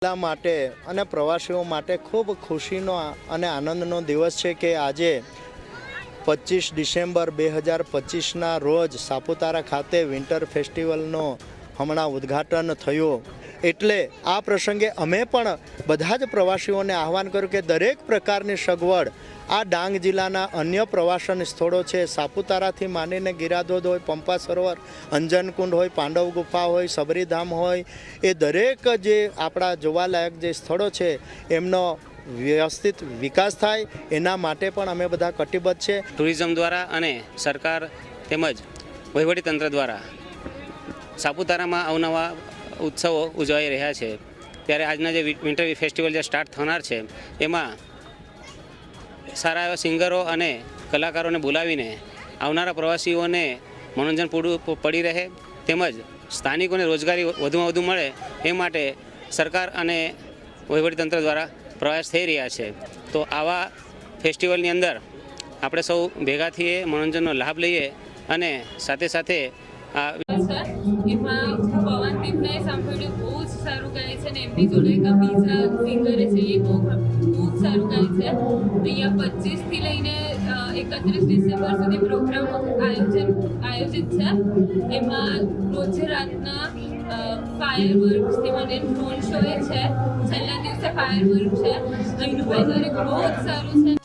જિલ્લા માટે અને પ્રવાસીઓ માટે ખૂબ ખુશીનો અને આનંદનો દિવસ છે કે આજે 25 ડિસેમ્બર 2025ના રોજ સાપુતારા ખાતે વિન્ટર ફેસ્ટિવલનો હમણાં ઉદ્ઘાટન થયું। એટલે આ પ્રસંગે અમે પણ બધા જ પ્રવાસીઓને આહવાન કર્યું કે દરેક પ્રકારની સગવડ આ ડાંગ જિલ્લાના અન્ય પ્રવાસન સ્થળો છે, સાપુતારાથી માંડીને ગિરાધોધ હોય, પંપા સરોવર, અંજનકુંડ હોય, પાંડવ ગુફા હોય, સબરીધામ હોય, એ દરેક જે આપણા જોવાલાયક જે સ્થળો છે એમનો વ્યવસ્થિત વિકાસ થાય એના માટે પણ અમે બધા કટિબદ્ધ છે। ટુરિઝમ દ્વારા અને સરકાર તેમજ વહીવટીતંત્ર દ્વારા સાપુતારામાં અવનવા ઉત્સવો ઉજવાઈ રહ્યા છે। ત્યારે આજના જે વિન્ટર ફેસ્ટિવલ જે સ્ટાર્ટ થનાર છે એમાં સારા એવા સિંગરો અને કલાકારોને બોલાવીને આવનારા પ્રવાસીઓને મનોરંજન પૂરું પડી રહે તેમજ સ્થાનિકોને રોજગારી વધુમાં વધુ મળે એ માટે સરકાર અને વહીવટીતંત્ર દ્વારા પ્રયાસ થઈ રહ્યા છે। તો આવા ફેસ્ટિવલની અંદર આપણે સૌ ભેગા થઈએ, મનોરંજનનો લાભ લઈએ અને સાથે સાથે એમાં પવનદીપને સાંભળ્યું બહુ જ સારું ગાય છે ને એમની જોડે એક બીજા સિંગરે છે એ બહુ જ સારું ગાય છે। અહીંયા 25થી લઈને 31 ડિસેમ્બર સુધી પ્રોગ્રામ આયોજિત છે। એમાં રોજે રાતના ફાયરવર્ક્સથી મને ડ્રોન શો છે, છેલ્લા દિવસે ફાયરવર્ક છે। અહીંનું વેધર બહુ જ સારું છે।